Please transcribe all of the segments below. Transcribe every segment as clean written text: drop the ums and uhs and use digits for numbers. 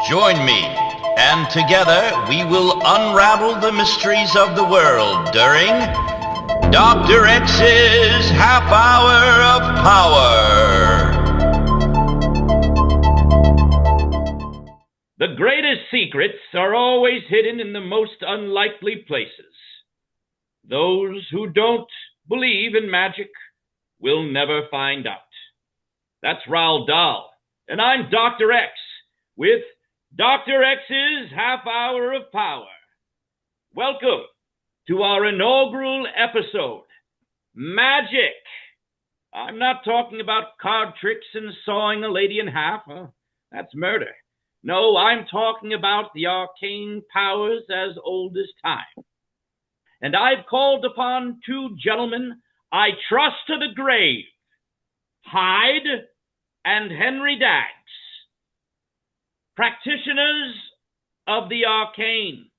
Join me, and together we will unravel the mysteries of the world during Dr. X's Half Hour of Power. The greatest secrets are always hidden in the most unlikely places. Those who don't believe in magic will never find out. That's Roald Dahl, and I'm Dr. X with Dr. X's Half Hour of Power. Welcome to our inaugural episode, Magic. I'm not talking about card tricks and sawing a lady in half. That's murder. No, I'm talking about the arcane powers as old as time. And I've called upon two gentlemen I trust to the grave, Hyde and Henry Daggs, practitioners of the arcane,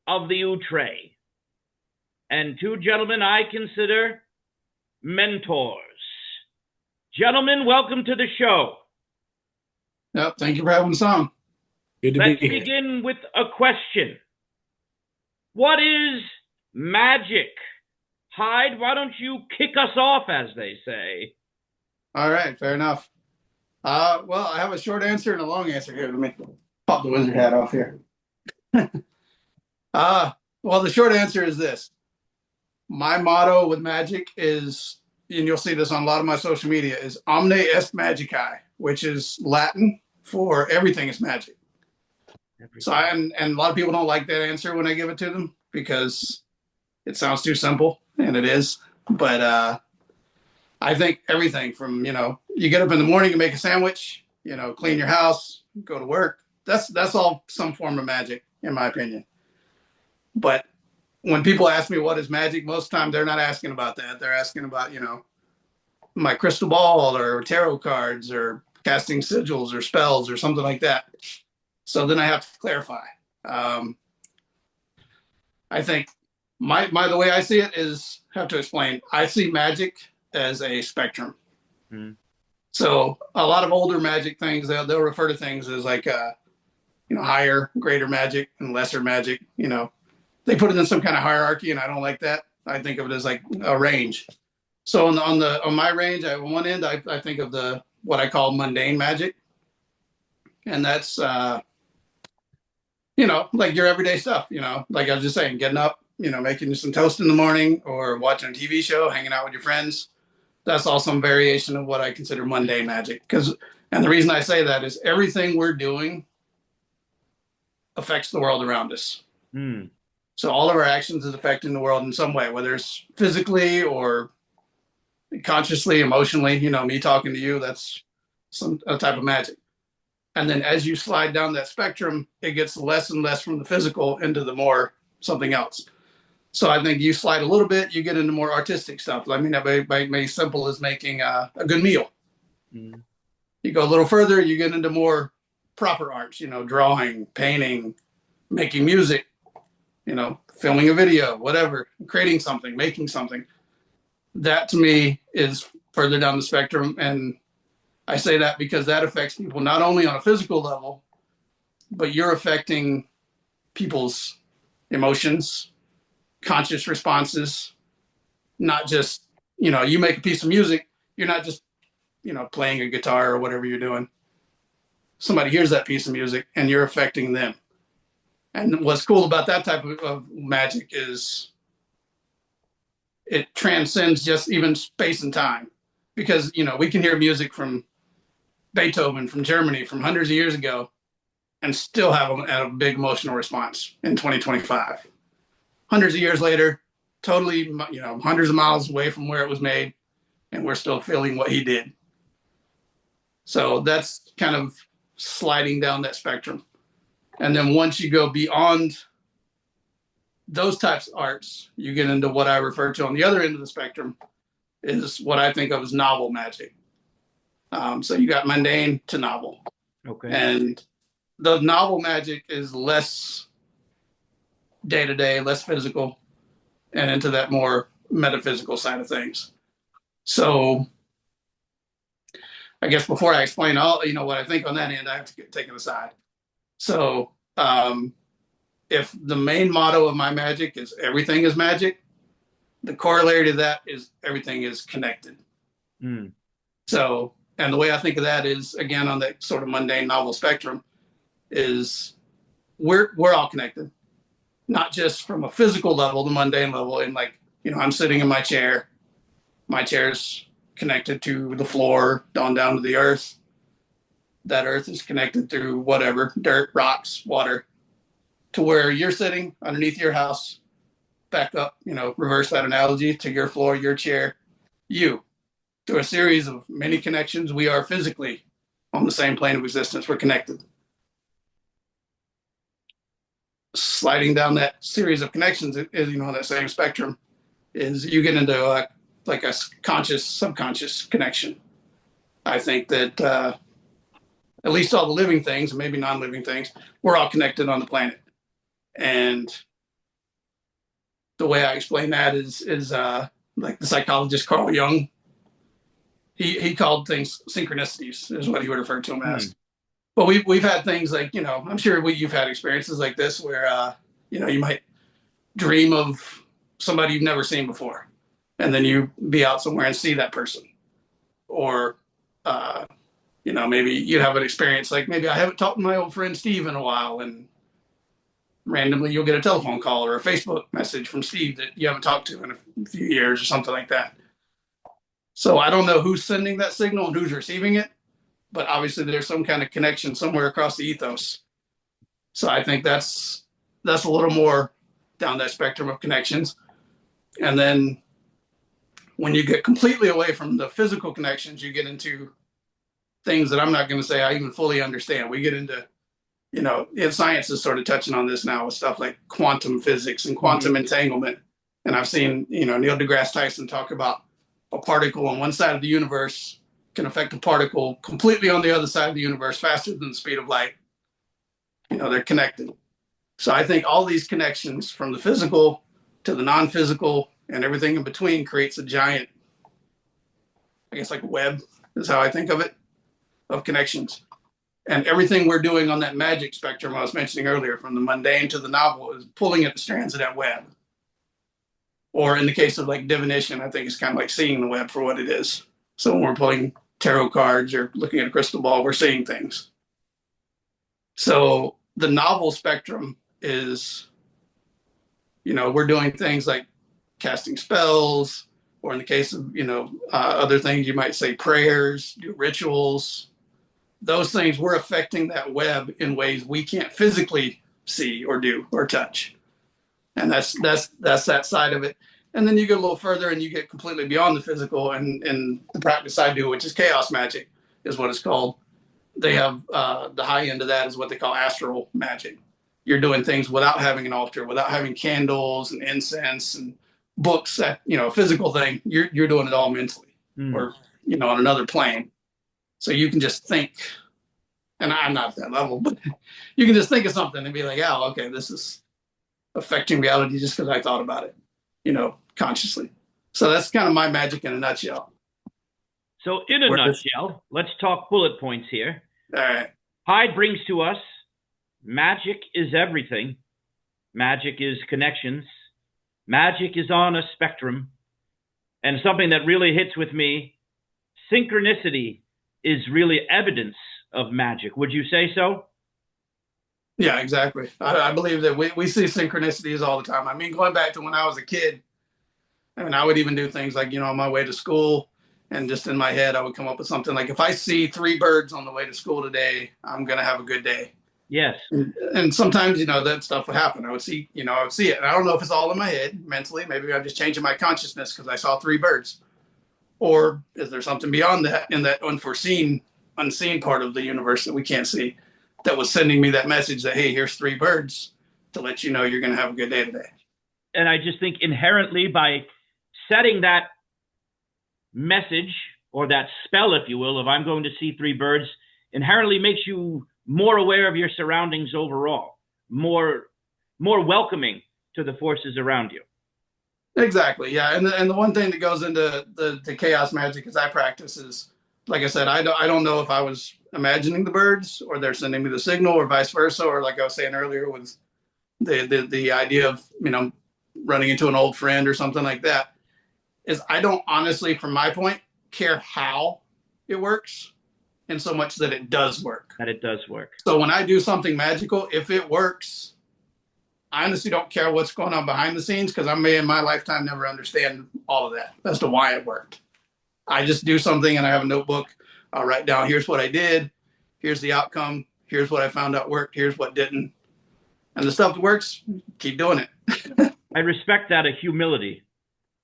of the outre, and two gentlemen I consider mentors. Gentlemen, welcome to the show. Yep, thank you for having us on. Good to Let's be here. begin with a question. What is magic? Hyde, why don't you kick us off, as they say? All right, fair enough. Well, I have a short answer and a long answer here. Let me pop the wizard hat off here. Well, the short answer is this. My motto with magic is, and you'll see this on a lot of my social media, is Omne est Magicae, which is Latin for everything is magic. So and a lot of people don't like that answer when I give it to them because it sounds too simple, and it is. But I think everything from, you get up in the morning and make a sandwich, clean your house, go to work. That's all some form of magic, in my opinion. But when people ask me what is magic, most of the time they're not asking about that. They're asking about, my crystal ball or tarot cards or casting sigils or spells or something like that. So then I have to clarify. I think the way I see it is, have to explain. I see magic as a spectrum. So a lot of older magic things, they'll refer to things as like, higher, greater magic and lesser magic. They put it in some kind of hierarchy, and I don't like that. I think of it as like a range. So on my range, on one end, I think of what I call mundane magic, and that's like your everyday stuff. Like I was just saying, getting up, making some toast in the morning, or watching a TV show, hanging out with your friends. That's all some variation of what I consider mundane magic. And the reason I say that is everything we're doing affects the world around us. So all of our actions is affecting the world in some way, whether it's physically or consciously, emotionally. Me talking to you, that's a type of magic. And then as you slide down that spectrum, it gets less and less from the physical into the more something else. So I think you slide a little bit, you get into more artistic stuff. I mean, that may be simple as making a good meal. You go a little further, you get into more proper arts, drawing, painting, making music, filming a video, whatever, creating something, making something. That to me is further down the spectrum. And I say that because that affects people not only on a physical level, but you're affecting people's emotions, conscious responses, not just, you make a piece of music, you're not just, playing a guitar or whatever you're doing. Somebody hears that piece of music and you're affecting them. And what's cool about that type of magic is it transcends just even space and time. Because, we can hear music from Beethoven, from Germany, from hundreds of years ago, and still have a big emotional response in 2025. Hundreds of years later, totally, hundreds of miles away from where it was made, and we're still feeling what he did. So that's kind of sliding down that spectrum. And then once you go beyond those types of arts, you get into what I refer to on the other end of the spectrum is what I think of as novel magic. So you got mundane to novel. Okay. And the novel magic is less day-to-day, less physical, and into that more metaphysical side of things. So I guess before I explain all, what I think on that end, I have to take it aside. So, if the main motto of my magic is everything is magic, the corollary to that is everything is connected. Mm. So, and the way I think of that is, again, on that sort of mundane novel spectrum, is we're all connected, not just from a physical level, the mundane level. And like, I'm sitting in my chair, my chair's connected to the floor, down to the earth. That earth is connected through whatever, dirt, rocks, water, to where you're sitting underneath your house, back up, reverse that analogy to your floor, your chair, you. Through a series of many connections, we are physically on the same plane of existence. We're connected. Sliding down that series of connections is, that same spectrum, is you get into like a conscious, subconscious connection. I think that at least all the living things, maybe non-living things, we're all connected on the planet. And the way I explain that is like the psychologist Carl Jung. He called things synchronicities, is what he would refer to them as. But we've had things like, I'm sure you've had experiences like this where you might dream of somebody you've never seen before, and then you be out somewhere and see that person, or maybe you'd have an experience like, maybe I haven't talked to my old friend Steve in a while, and randomly you'll get a telephone call or a Facebook message from Steve that you haven't talked to in a few years or something like that. So I don't know who's sending that signal and who's receiving it, but obviously there's some kind of connection somewhere across the ethos. So I think that's a little more down that spectrum of connections. And then when you get completely away from the physical connections, you get into things that I'm not going to say I even fully understand. We get into, science is sort of touching on this now with stuff like quantum physics and quantum entanglement. And I've seen, Neil deGrasse Tyson talk about a particle on one side of the universe can affect a particle completely on the other side of the universe faster than the speed of light. They're connected. So I think all these connections from the physical to the non-physical and everything in between creates a giant, I guess, like web is how I think of it, of connections. And everything we're doing on that magic spectrum I was mentioning earlier, from the mundane to the novel, is pulling at the strands of that web. Or in the case of like divination, I think it's kind of like seeing the web for what it is. So when we're pulling tarot cards or looking at a crystal ball, we're seeing things. So the novel spectrum is, we're doing things like casting spells, or in the case of, other things, you might say prayers, do rituals. Those things, we're affecting that web in ways we can't physically see or do or touch. And that's that side of it. And then you get a little further and you get completely beyond the physical, and the practice I do, which is chaos magic, is what it's called. They have the high end of that is what they call astral magic. You're doing things without having an altar, without having candles and incense and books, that, a physical thing. You're doing it all mentally or, on another plane. So you can just think, and I'm not at that level, but you can just think of something and be like, oh, okay, this is affecting reality just because I thought about it, consciously. So that's kind of my magic in a nutshell. So in a nutshell, let's talk bullet points here. All right. Hyde brings to us, magic is everything. Magic is connections. Magic is on a spectrum. And something that really hits with me, synchronicity is really evidence of magic. Would you say so? Yeah, exactly. I believe that we see synchronicities all the time. I mean, going back to when I was a kid, I would even do things like, on my way to school, and just in my head, I would come up with something like, if I see 3 birds on the way to school today, I'm going to have a good day. Yes. And sometimes, that stuff would happen. I would see it. And I don't know if it's all in my head mentally. Maybe I'm just changing my consciousness because I saw 3 birds. Or is there something beyond that, in that unseen part of the universe that we can't see, that was sending me that message that, hey, here's 3 birds to let you know you're going to have a good day today. And I just think inherently, by setting that message, or that spell, if you will, of I'm going to see 3 birds, inherently makes you more aware of your surroundings overall, more welcoming to the forces around you. Exactly, yeah. And the one thing that goes into the chaos magic as I practice is like I said, I don't know if I was imagining the birds or they're sending me the signal or vice versa, or like I was saying earlier with the idea of, running into an old friend or something like that, is I don't honestly, from my point, care how it works in so much that it does work. That it does work. So when I do something magical, if it works, I honestly don't care what's going on behind the scenes, because I may in my lifetime never understand all of that as to why it worked. I just do something and I have a notebook. I'll write down, here's what I did, here's the outcome, here's what I found out worked, here's what didn't. And the stuff that works, keep doing it. I respect that, a humility,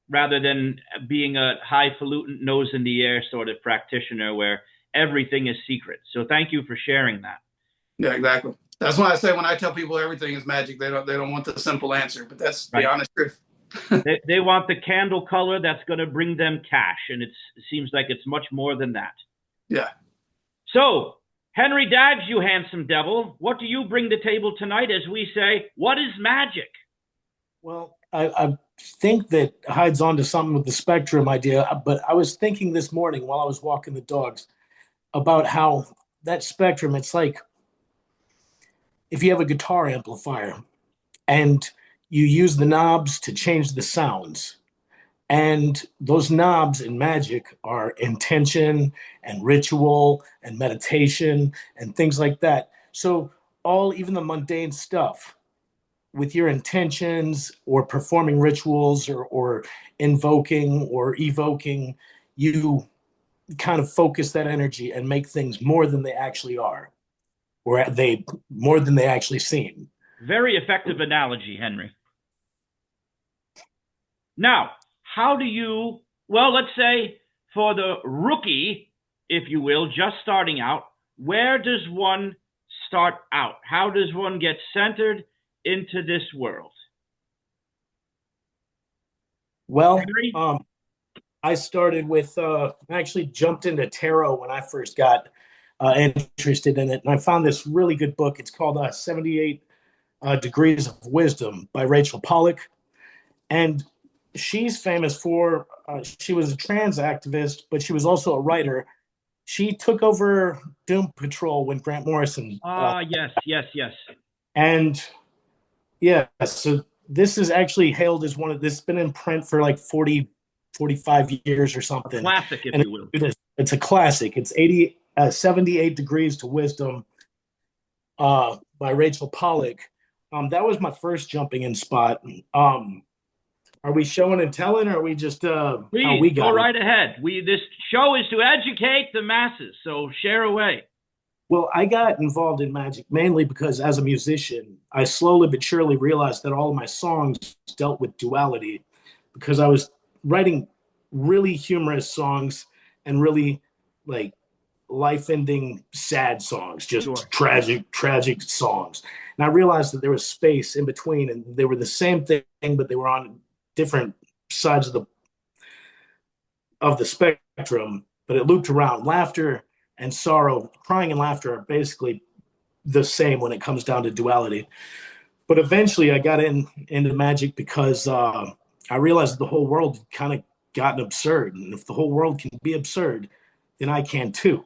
rather than being a highfalutin, nose in the air sort of practitioner where everything is secret. So thank you for sharing that. Yeah, exactly. That's why I say when I tell people everything is magic, they don't want the simple answer, but that's the honest truth. They want the candle color that's going to bring them cash, and it seems like it's much more than that. Yeah. So, Henry Daggs, you handsome devil, what do you bring to the table tonight as we say, what is magic? Well, I think that Hyde's onto something with the spectrum idea, but I was thinking this morning while I was walking the dogs about how that spectrum, it's like if you have a guitar amplifier and you use the knobs to change the sounds, and those knobs in magic are intention and ritual and meditation and things like that. So even the mundane stuff with your intentions or performing rituals or invoking or evoking, you kind of focus that energy and make things more than they actually are, or more than they actually seem. Very effective analogy, Henry. Now, how do you, well, let's say for the rookie, if you will, just starting out, where does one start out? How does one get centered into this world? Well, I started with, actually jumped into tarot when I first got interested in it. And I found this really good book. It's called 78 Degrees of Wisdom by Rachel Pollack. And she's famous for, she was a trans activist, but she was also a writer. She took over Doom Patrol when Grant Morrison. Yes. And yeah, so this is actually hailed as this has been in print for like 45 years or something. A classic, if you will. It's a classic. It's 78 Degrees to Wisdom by Rachel Pollack. That was my first jumping in spot. Are we showing and telling, or are we just Please, go right ahead. This show is to educate the masses, so share away. Well, I got involved in magic mainly because as a musician, I slowly but surely realized that all of my songs dealt with duality, because I was writing really humorous songs and really like life-ending sad songs, just tragic songs. And I realized that there was space in between, and they were the same thing, but they were on different sides of the spectrum, but it looped around. Laughter and sorrow, crying and laughter are basically the same when it comes down to duality. But eventually I got into magic because I realized the whole world had kind of gotten absurd. And if the whole world can be absurd, then I can too.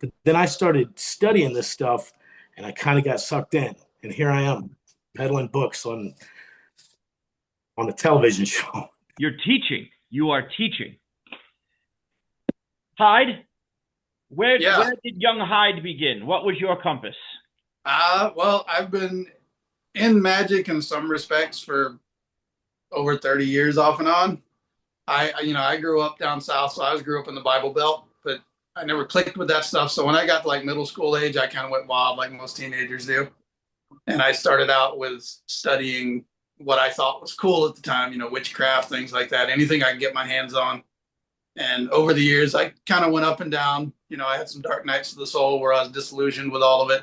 But then I started studying this stuff and I kind of got sucked in. And here I am peddling books on a television show. You're teaching. You are teaching. Hyde, where did young Hyde begin? What was your compass? Well, I've been in magic in some respects for over 30 years off and on. I grew up down south, so I grew up in the Bible Belt, but I never clicked with that stuff. So when I got to like middle school age, I kind of went wild like most teenagers do. And I started out with studying what I thought was cool at the time, witchcraft, things like that, anything I could get my hands on. And over the years, I kind of went up and down. I had some dark nights of the soul where I was disillusioned with all of it.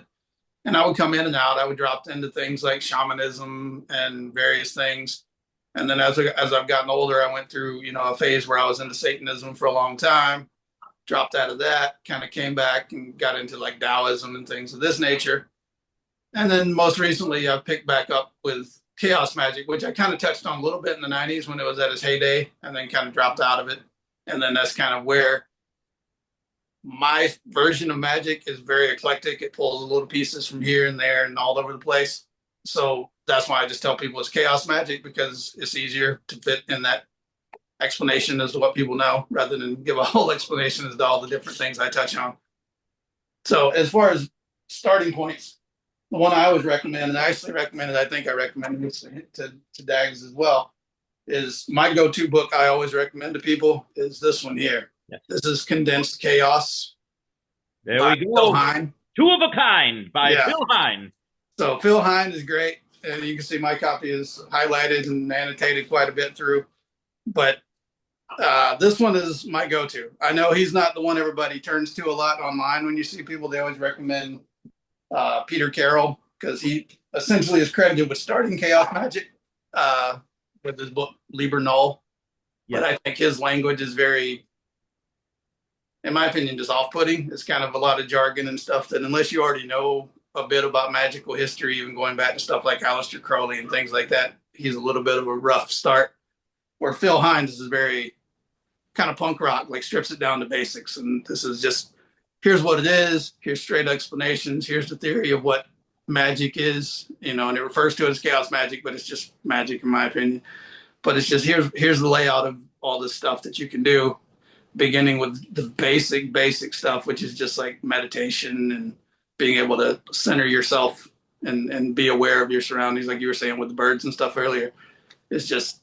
And I would come in and out. I would drop into things like shamanism and various things. And then as I've gotten older, I went through, a phase where I was into Satanism for a long time, dropped out of that, kind of came back and got into like Taoism and things of this nature. And then most recently, I've picked back up with chaos magic, which I kind of touched on a little bit in the 90s when it was at its heyday, and then kind of dropped out of it. And then that's kind of where my version of magic is very eclectic. It pulls little pieces from here and there and all over the place. So that's why I just tell people it's chaos magic, because it's easier to fit in that explanation as to what people know rather than give a whole explanation as to all the different things I touch on. So as far as starting points, the one I always recommend, and I actually recommended, I think I recommended this to Daggs as well, is my go-to book I always recommend to people is this one here. Yes. This is Condensed Chaos. There we go. Phil Hyde. Two of a Kind by Yeah. Phil Hyde. So Phil Hyde is great. And you can see my copy is highlighted and annotated quite a bit through. But this one is my go-to. I know he's not the one everybody turns to a lot online. When you see people, they always recommend Peter Carroll, because he essentially is credited with starting chaos magic with his book Liber Null. Yes. But I think his language is very, in my opinion, just off-putting. It's kind of a lot of jargon and stuff that, unless you already know a bit about magical history, even going back to stuff like Aleister Crowley and things like that, he's a little bit of a rough start. Where Phil Hines is very kind of punk rock, like strips it down to basics. And this is just, here's what it is. Here's straight explanations. Here's the theory of what magic is, and it refers to it as chaos magic, but it's just magic in my opinion. But it's just, here's the layout of all this stuff that you can do, beginning with the basic stuff, which is just like meditation and being able to center yourself and be aware of your surroundings, like you were saying with the birds and stuff earlier. It's just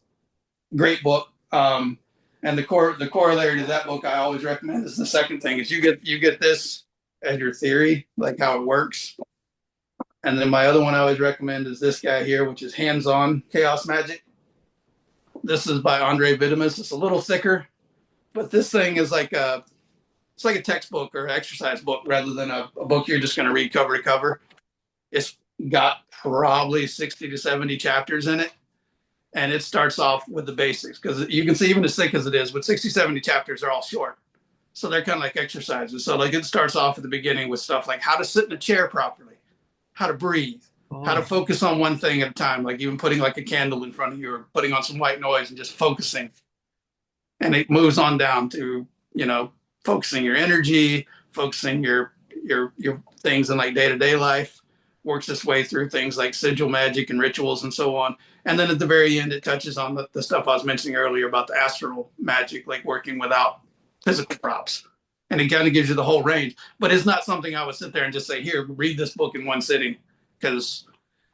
great book. And the corollary to that book I always recommend is the second thing is you get this as your theory, like how it works. And then my other one I always recommend is this guy here, which is Hands-On Chaos Magic. This is by Andre Vitamus. It's a little thicker, but this thing is like it's like a textbook or exercise book rather than a book you're just going to read cover to cover. It's got probably 60 to 70 chapters in it. And it starts off with the basics, because you can see, even as thick as it is, with 60, 70 chapters, they're all short. So they're kind of like exercises. So like it starts off at the beginning with stuff like how to sit in a chair properly, how to breathe, how to focus on one thing at a time, like even putting like a candle in front of you or putting on some white noise and just focusing. And it moves on down to, focusing your energy, focusing your things in like day-to-day life, works its way through things like sigil magic and rituals and so on. And then at the very end, it touches on the stuff I was mentioning earlier about the astral magic, like working without physical props. And it kind of gives you the whole range. But it's not something I would sit there and just say, here, read this book in one sitting. Because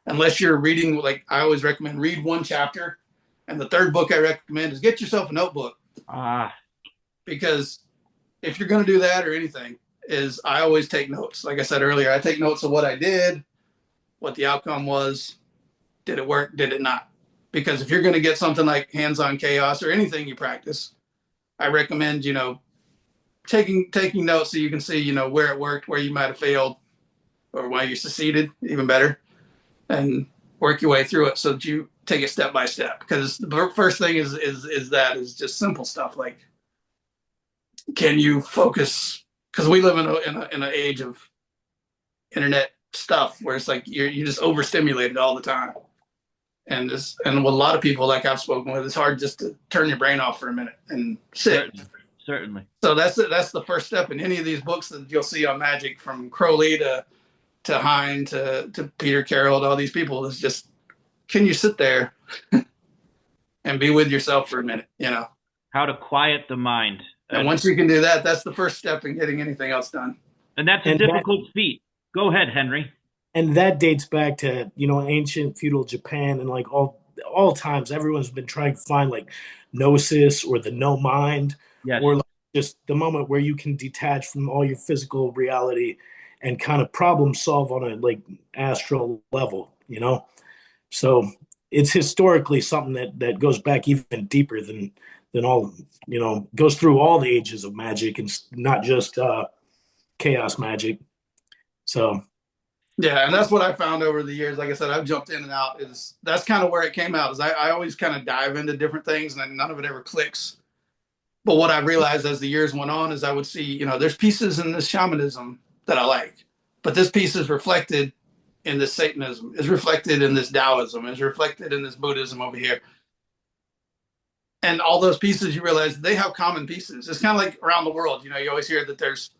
unless you're reading, like I always recommend, read one chapter. And the third book I recommend is get yourself a notebook. Because if you're going to do that or anything, is I always take notes. Like I said earlier, I take notes of what I did, what the outcome was. Did it work? Did it not? Because if you're going to get something like Hands-On Chaos or anything you practice, I recommend, taking notes so you can see, where it worked, where you might have failed, or why you succeeded, even better, and work your way through it so that you take it step by step. Because the first thing is just simple stuff like, can you focus? Because we live in an age of internet stuff where it's like you're just overstimulated all the time. And with a lot of people like I've spoken with, it's hard just to turn your brain off for a minute and sit. Certainly. So that's the first step in any of these books that you'll see on magic, from Crowley to Hine to Peter Carroll to all these people, is just, can you sit there and be with yourself for a minute, How to quiet the mind. And once you can do that, that's the first step in getting anything else done. And that's a difficult feat. Go ahead, Henry. And that dates back to, ancient feudal Japan, and like all times, everyone's been trying to find like gnosis or the no mind, yes, or like just the moment where you can detach from all your physical reality and kind of problem solve on a like astral level, So it's historically something that goes back even deeper than all, goes through all the ages of magic, and not just chaos magic. So. Yeah, and that's what I found over the years. Like I said, I've jumped in and out. That's kind of where it came out. Is I always kind of dive into different things, and none of it ever clicks. But what I realized as the years went on is I would see, there's pieces in this shamanism that I like, but this piece is reflected in this Satanism, is reflected in this Taoism, is reflected in this Buddhism over here. And all those pieces, you realize they have common pieces. It's kind of like around the world. You always hear that there's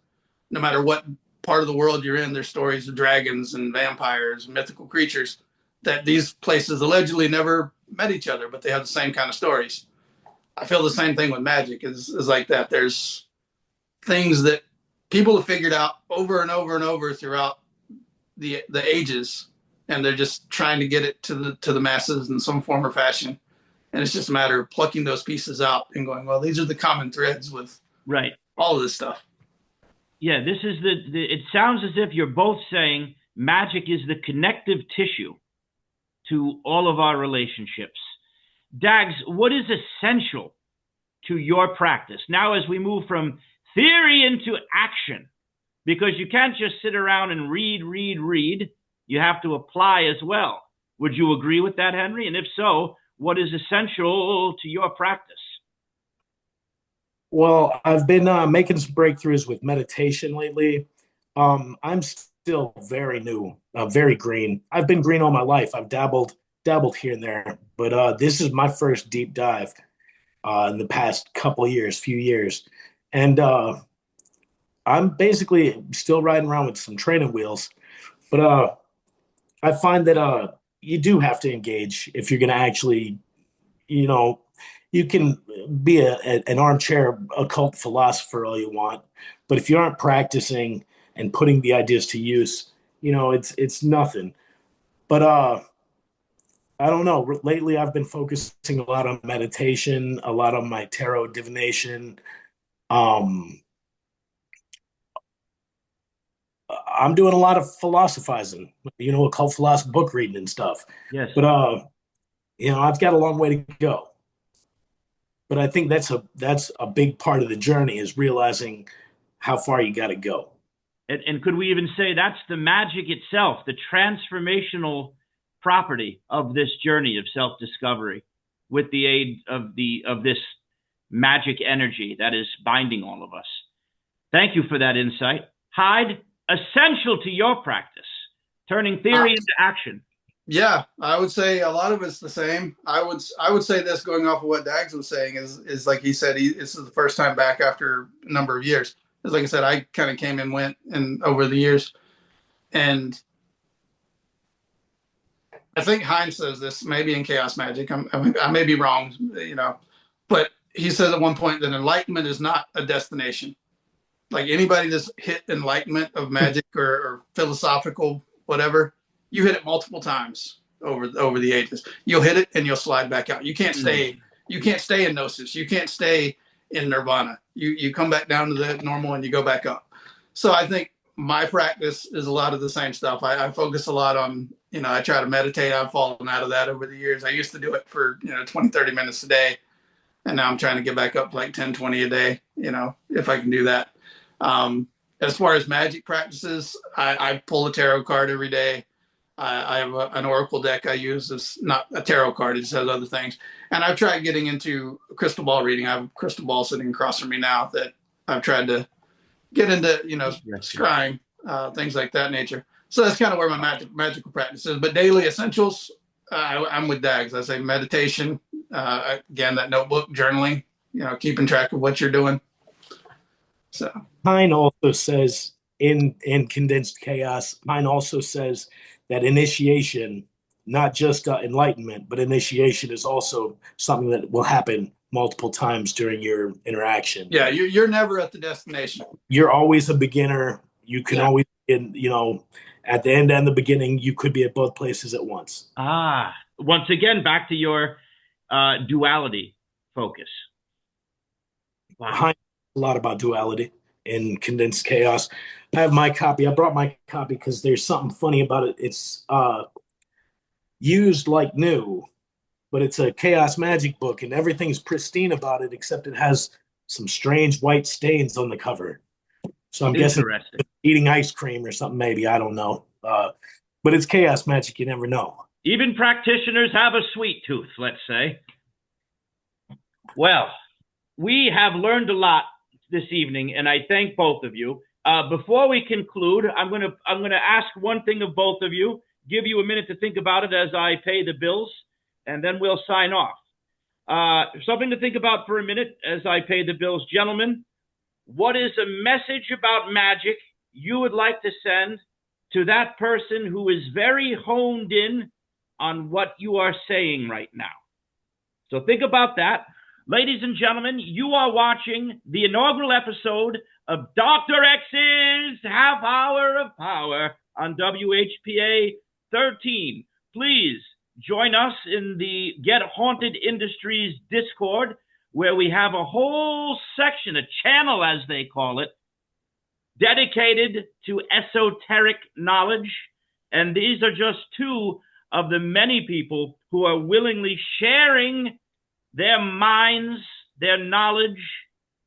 no matter what part of the world you're in, there's stories of dragons and vampires, and mythical creatures, that these places allegedly never met each other, but they have the same kind of stories. I feel the same thing with magic is like that. There's things that people have figured out over and over and over throughout the ages, and they're just trying to get it to the masses in some form or fashion. And it's just a matter of plucking those pieces out and going, well, these are the common threads with Right. all of this stuff. Yeah, this is it sounds as if you're both saying magic is the connective tissue to all of our relationships. Daggs, what is essential to your practice? Now, as we move from theory into action, because you can't just sit around and read. You have to apply as well. Would you agree with that, Henry? And if so, what is essential to your practice? Well, I've been making some breakthroughs with meditation lately. I'm still very new, very green. I've been green all my life. I've dabbled here and there, but this is my first deep dive in the past few years, and I'm basically still riding around with some training wheels. But I find that you do have to engage if you're going to actually, you know, you can be an armchair occult philosopher all you want, but if you aren't practicing and putting the ideas to use, it's nothing. But I don't know. Lately, I've been focusing a lot on meditation, a lot on my tarot divination. Um, I'm doing a lot of philosophizing, occult philosophy, book reading and stuff. Yes. But I've got a long way to go. But I think that's a big part of the journey is realizing how far you got to go. And could we even say that's the magic itself, the transformational property of this journey of self-discovery, with the aid of this magic energy that is binding all of us. Thank you for that insight. Hyde, essential to your practice, turning theory into action. Yeah, I would say a lot of it's the same. I would say this, going off of what Daggs was saying, is like he said, this is the first time back after a number of years. Because like I said, I kind of came and went and over the years. And I think Heinz says this, maybe in Chaos Magic. I may be wrong, but he says at one point that enlightenment is not a destination. Like anybody that's hit enlightenment of magic or philosophical whatever, you hit it multiple times over the ages. You'll hit it and you'll slide back out. You can't stay. You can't stay in gnosis. You can't stay in nirvana. You come back down to the normal and you go back up. So I think my practice is a lot of the same stuff. I focus a lot on, I try to meditate. I've fallen out of that over the years. I used to do it for 20, 30 minutes a day, and now I'm trying to get back up to like 10, 20 a day. If I can do that. As far as magic practices, I pull a tarot card every day. I have an oracle deck I use. It's not a tarot card. It just has other things. And I've tried getting into crystal ball reading. I have a crystal ball sitting across from me now that I've tried to get into, scrying, things like that nature. So that's kind of where my magical practice is. But daily essentials, I'm with Daggs. I say meditation, again, that notebook, journaling, keeping track of what you're doing. So mine also says in Condensed Chaos, mine also says that initiation, not just enlightenment, but initiation is also something that will happen multiple times during your interaction. Yeah, you're never at the destination. You're always a beginner. You can always, at the end and the beginning, you could be at both places at once. Once again, back to your duality focus. Wow. A lot about duality in Condensed Chaos. I have my copy. I brought my copy because there's something funny about it. It's used like new, but it's a Chaos Magic book, and everything's pristine about it, except it has some strange white stains on the cover. So I'm guessing eating ice cream or something, maybe. I don't know. But it's Chaos Magic. You never know. Even practitioners have a sweet tooth, let's say. Well, we have learned a lot this evening, and I thank both of you. Before we conclude, I'm gonna ask one thing of both of you, give you a minute to think about it as I pay the bills, and then we'll sign off. Something to think about for a minute as I pay the bills. Gentlemen, what is a message about magic you would like to send to that person who is very honed in on what you are saying right now? So think about that. Ladies and gentlemen, you are watching the inaugural episode of Dr. X's Half Hour of Power on WHPA 13. Please join us in the Get Haunted Industries Discord, where we have a whole section, a channel as they call it, dedicated to esoteric knowledge. And these are just two of the many people who are willingly sharing their minds, their knowledge,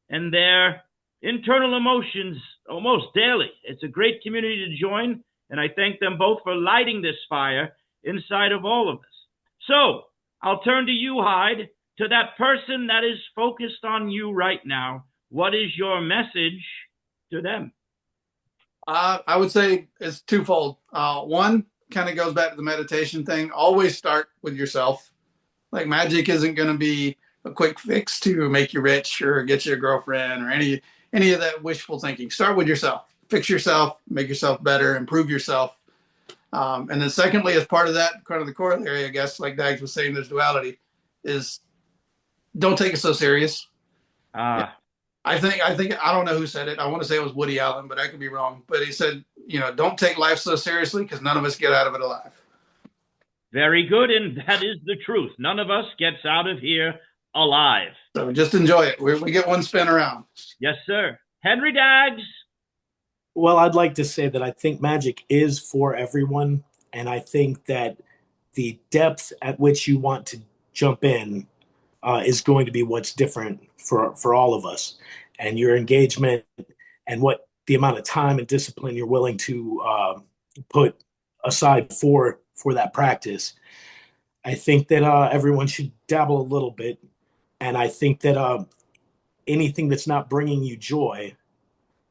and their internal emotions almost daily. It's a great community to join, and I thank them both for lighting this fire inside of all of us. So I'll turn to you, Hyde, to that person that is focused on you right now. What is your message to them? I would say it's twofold. One kind of goes back to the meditation thing. Always start with yourself. Like, magic isn't going to be a quick fix to make you rich or get you a girlfriend or any of that wishful thinking. Start with yourself. Fix yourself, make yourself better, improve yourself. And then secondly, as part of that, kind of the corollary, I guess, like Daggs was saying, there's duality, is don't take it so serious. I think, I don't know who said it. I want to say it was Woody Allen, but I could be wrong. But he said, don't take life so seriously because none of us get out of it alive. Very good, and that is the truth. None of us gets out of here alive. So just enjoy it. We get one spin around. Yes, sir. Henry Daggs. Well, I'd like to say that I think magic is for everyone, and I think that the depth at which you want to jump in is going to be what's different for all of us, and your engagement and what the amount of time and discipline you're willing to put aside for that practice. I think that everyone should dabble a little bit, and I think that anything that's not bringing you joy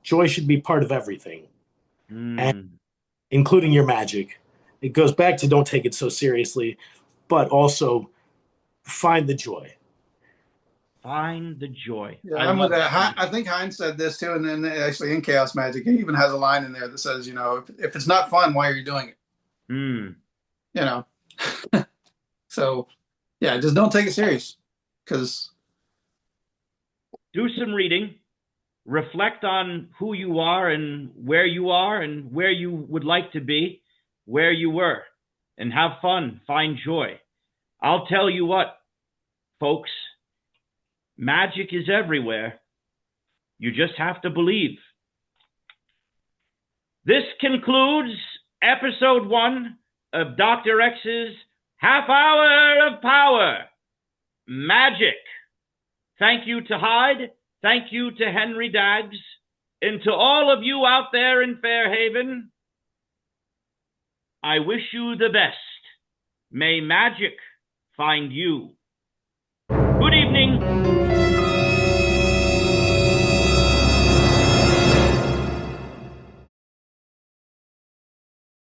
should be part of everything, and including your magic. It goes back to don't take it so seriously, but also find the joy. Find the joy. Yeah, I'm with that. I think Heinz said this too, and then actually in Chaos Magic, he even has a line in there that says, if it's not fun, why are you doing it? So, yeah, just don't take it serious. Because do some reading, reflect on who you are and where you would like to be, where you were, and have fun, find joy. I'll tell you what, folks, magic is everywhere. You just have to believe. This concludes episode 1 of Dr. X's Half Hour of Power, Magic. Thank you to Hyde. Thank you to Henry Daggs. And to all of you out there in Fairhaven, I wish you the best. May magic find you.